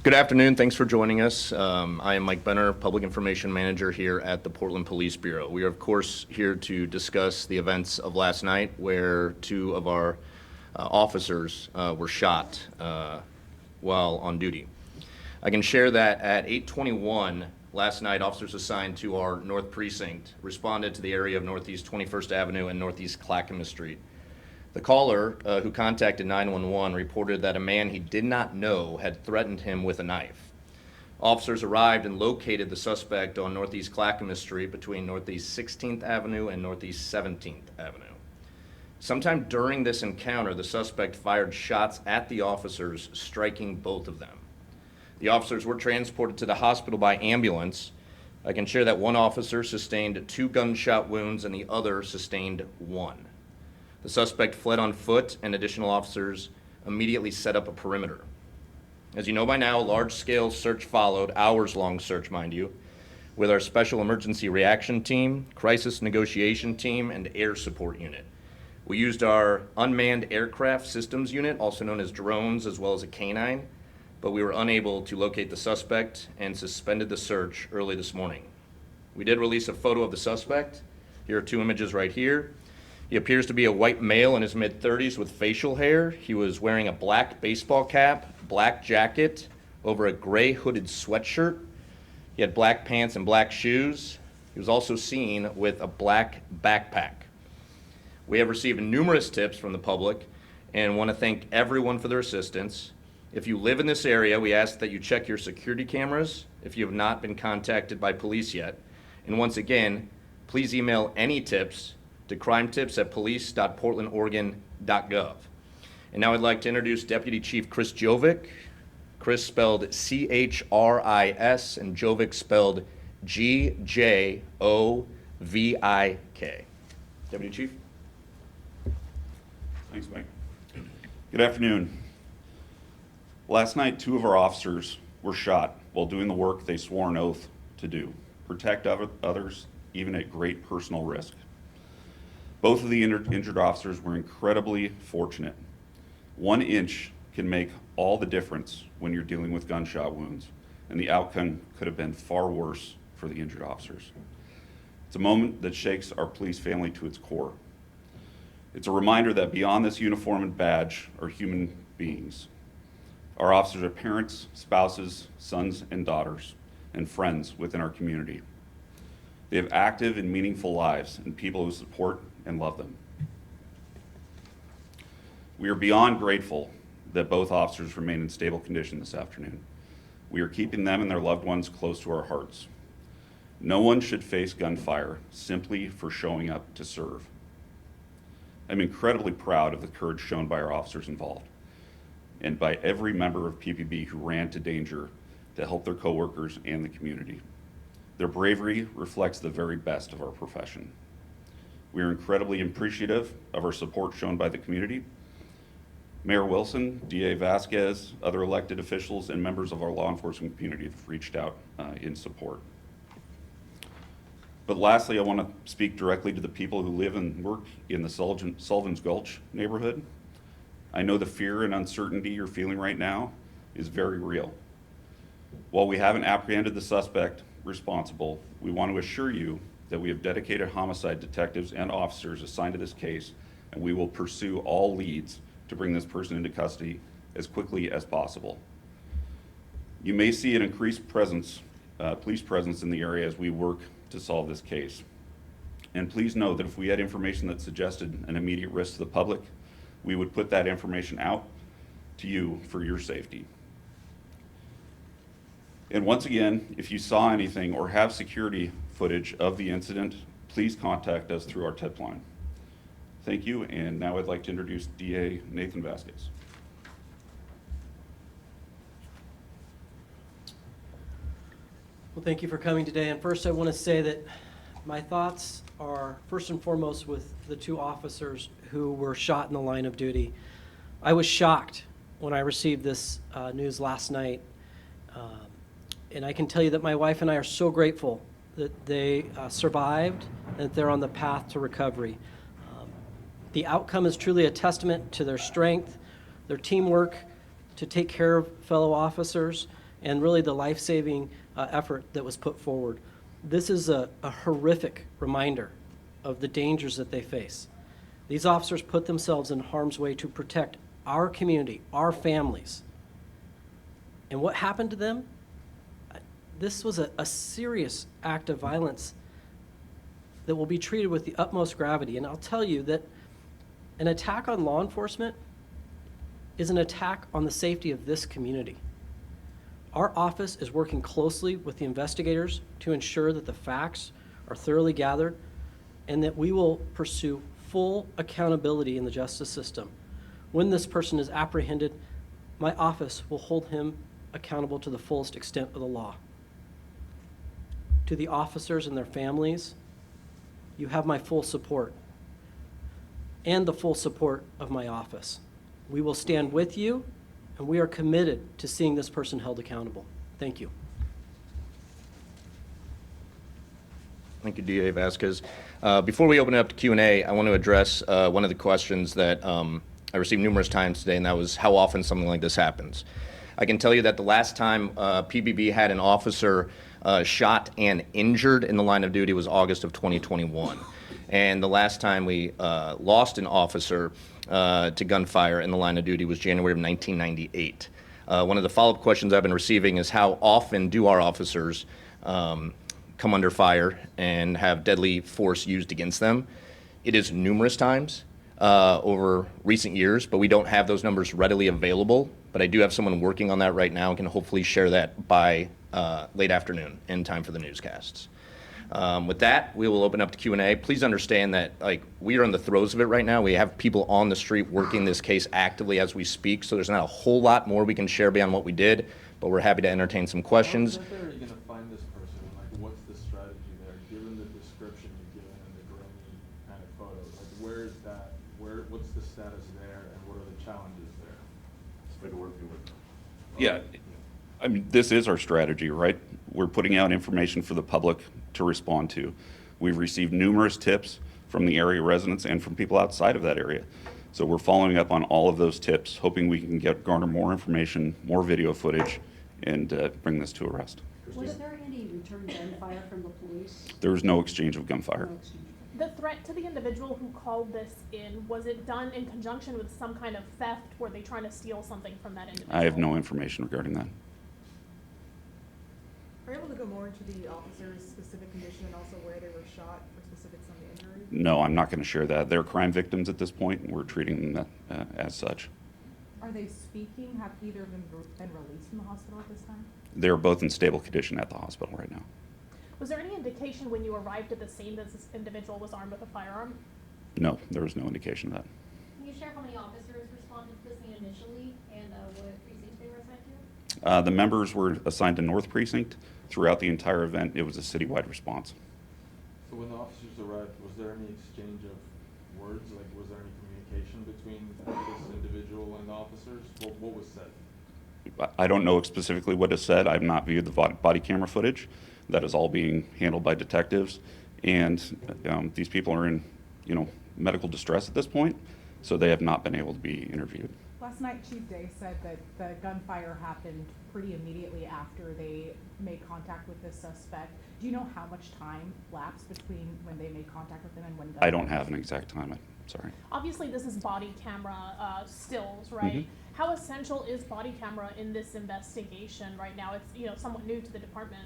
Good afternoon. Thanks for joining us. I am Mike Benner, Public Information Manager here at the Portland Police Bureau. We are, of course, here to discuss the events of last night where two of our officers were shot while on duty. I can share that at 8:21 last night, officers assigned to our North Precinct responded to the area of Northeast 21st Avenue and Northeast Clackamas Street. The caller, who contacted 911, reported that a man he did not know had threatened him with a knife. Officers arrived and located the suspect on Northeast Clackamas Street between Northeast 16th Avenue and Northeast 17th Avenue. Sometime during this encounter, the suspect fired shots at the officers, striking both of them. The officers were transported to the hospital by ambulance. I can share that one officer sustained 2 gunshot wounds and the other sustained 1. The suspect fled on foot, and additional officers immediately set up a perimeter. As you know by now, a large-scale search followed, hours-long search, mind you, with our Special Emergency Reaction Team, Crisis Negotiation Team, and Air Support Unit. We used our Unmanned Aircraft Systems Unit, also known as drones, as well as a canine, but we were unable to locate the suspect and suspended the search early this morning. We did release a photo of the suspect. Here are 2 images right here. He appears to be a white male in his mid-30s with facial hair. He was wearing a black baseball cap, black jacket over a gray hooded sweatshirt. He had black pants and black shoes. He was also seen with a black backpack. We have received numerous tips from the public and want to thank everyone for their assistance. If you live in this area, we ask that you check your security cameras if you have not been contacted by police yet. And once again, please email any tips to crimetips@police.portlandoregon.gov. And now I'd like to introduce Deputy Chief Chris Jovic. Chris spelled C-H-R-I-S and Jovic spelled G-J-O-V-I-K. Deputy Chief. Thanks, Mike. Good afternoon. Last night, 2 of our officers were shot while doing the work they swore an oath to do, protect others, even at great personal risk. Both of the injured officers were incredibly fortunate. 1 inch can make all the difference when you're dealing with gunshot wounds, and the outcome could have been far worse for the injured officers. It's a moment that shakes our police family to its core. It's a reminder that beyond this uniform and badge are human beings. Our officers are parents, spouses, sons and daughters, and friends within our community. They have active and meaningful lives and people who support and love them. We are beyond grateful that both officers remain in stable condition this afternoon. We are keeping them and their loved ones close to our hearts. No one should face gunfire simply for showing up to serve. I'm incredibly proud of the courage shown by our officers involved and by every member of PPB who ran to danger to help their coworkers and the community. Their bravery reflects the very best of our profession. We are incredibly appreciative of our support shown by the community. Mayor Wilson, DA Vasquez, other elected officials, and members of our law enforcement community have reached out in support. But lastly, I want to speak directly to the people who live and work in the Sullivan's Gulch neighborhood. I know the fear and uncertainty you're feeling right now is very real. While we haven't apprehended the suspect responsible, we want to assure you that we have dedicated homicide detectives and officers assigned to this case, and we will pursue all leads to bring this person into custody as quickly as possible. You may see an increased presence, police presence in the area as we work to solve this case. And please know that if we had information that suggested an immediate risk to the public, we would put that information out to you for your safety. And once again, if you saw anything or have security footage of the incident, please contact us through our tip line. Thank you, and now I'd like to introduce DA Nathan Vasquez. Well, thank you for coming today. And first I want to say that my thoughts are first and foremost with the 2 officers who were shot in the line of duty. I was shocked when I received this news last night. And I can tell you that my wife and I are so grateful that they survived and that they're on the path to recovery. The outcome is truly a testament to their strength, their teamwork to take care of fellow officers, and really the life-saving effort that was put forward. This is a horrific reminder of the dangers that they face. These officers put themselves in harm's way to protect our community, our families. And what happened to them? This was a serious act of violence that will be treated with the utmost gravity. And I'll tell you that an attack on law enforcement is an attack on the safety of this community. Our office is working closely with the investigators to ensure that the facts are thoroughly gathered and that we will pursue full accountability in the justice system. When this person is apprehended, my office will hold him accountable to the fullest extent of the law. To the officers and their families, you have my full support and the full support of my office. We will stand with you, and we are committed to seeing this person held accountable. Thank you. Thank you, DA Vasquez. Before we open it up to Q&A, I want to address one of the questions that I received numerous times today, and that was how often something like this happens. I can tell you that the last time PBB had an officer shot and injured in the line of duty was August of 2021. And the last time we lost an officer to gunfire in the line of duty was January of 1998. One of the follow-up questions I've been receiving is how often do our officers come under fire and have deadly force used against them? It is numerous times over recent years, but we don't have those numbers readily available. But I do have someone working on that right now and can hopefully share that by late afternoon in time for the newscasts. With that, we will open up to Q&A. Please understand that we are in the throes of it right now. We have people on the street working this case actively as we speak, so there's not a whole lot more we can share beyond what we did, but we're happy to entertain some questions. How are you going to find this person? Like, what's the strategy there, given the description you've given and the grainy kind of photos? Like, where is that? What's the status there, and what are the challenges there? It's been working with them. Yeah, I mean, this is our strategy, right? We're putting out information for the public to respond to. We've received numerous tips from the area residents and from people outside of that area. So we're following up on all of those tips, hoping we can garner more information, more video footage, and bring this to arrest. Was there any return gunfire from the police? There was no exchange of gunfire. No exchange. The threat to the individual who called this in, was it done in conjunction with some kind of theft? Were they trying to steal something from that individual? I have no information regarding that. Are you able to go more into the officer's specific condition and also where they were shot for specifics on the injury? No, I'm not going to share that. They're crime victims at this point, and we're treating them as such. Are they speaking? Have either of them been released from the hospital at this time? They're both in stable condition at the hospital right now. Was there any indication when you arrived at the scene that this individual was armed with a firearm? No, there was no indication of that. Can you share how many officers responded to the scene initially and what precinct they were assigned to? The members were assigned to North Precinct. Throughout the entire event, it was a citywide response. So when the officers arrived, was there any exchange of words? Like, was there any communication between this individual and the officers? What was said? I don't know specifically what is said. I've not viewed the body camera footage. That is all being handled by detectives. And these people are in, medical distress at this point, so they have not been able to be interviewed. Last night, Chief Day said that the gunfire happened pretty immediately after they made contact with this suspect. Do you know how much time lapsed between when they made contact with him and when I don't have an exact time. I'm sorry. Obviously, this is body camera stills, right? Mm-hmm. How essential is body camera in this investigation right now? It's somewhat new to the department.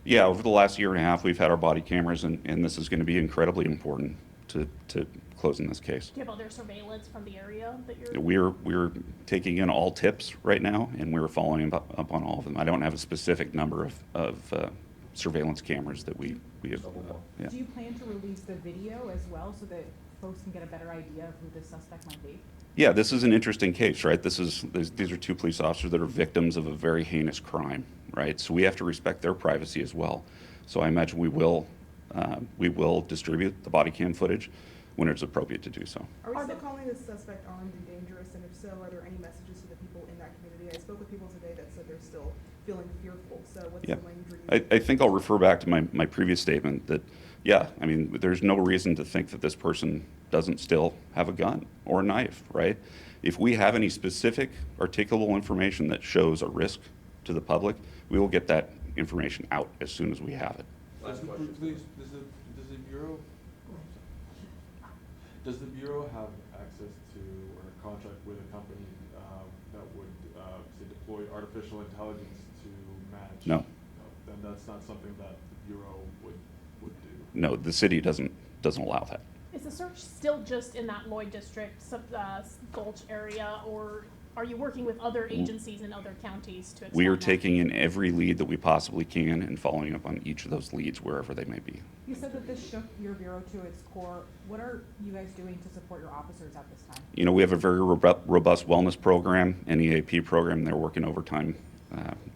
Yeah, over the last year and a half, we've had our body cameras, and this is going to be incredibly important to closing this case. Do you have other surveillance from the area that you're? We're taking in all tips right now, and we're following up on all of them. I don't have a specific number of surveillance cameras that we have. Yeah. Do you plan to release the video as well so that folks can get a better idea of who this suspect might be? Yeah, this is an interesting case, right? These are two police officers that are victims of a very heinous crime, right? So we have to respect their privacy as well. So I imagine we will distribute the body cam footage when it's appropriate to do so. Are we still calling this suspect armed and dangerous? And if so, are there any messages to the people in that community? I spoke with people today that said they're still feeling fearful. So what's the language? I think I'll refer back to my previous statement that, yeah, I mean, there's no reason to think that this person doesn't still have a gun or a knife, right? If we have any specific articulable information that shows a risk to the public, we will get that information out as soon as we have it. Does the Bureau have access to or contract with a company that would, say, deploy artificial intelligence to match? No. Then that's not something that the Bureau would do. No, the city doesn't allow that. Is the search still just in that Lloyd District, Gulch area, or are you working with other agencies in other counties to expand We are that? taking in every lead that we possibly can and following up on each of those leads wherever they may be. You said that this shook your bureau to its core. What are you guys doing to support your officers at this time? You know, we have a very robust wellness program, an EAP program. They're working overtime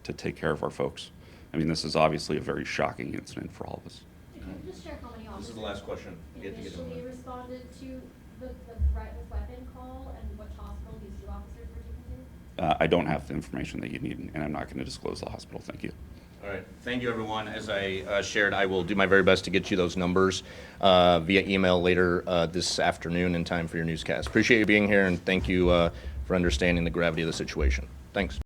to take care of our folks. I mean, this is obviously a very shocking incident for all of us. If you could just share how many officers. This is the last question. You get to get them. Initially responded to the threat with weapon call and which hospital these two officers were taken to? I don't have the information that you need, and I'm not going to disclose the hospital. Thank you. All right, thank you, everyone. As I shared, I will do my very best to get you those numbers via email later this afternoon in time for your newscast. Appreciate you being here, and thank you for understanding the gravity of the situation. Thanks.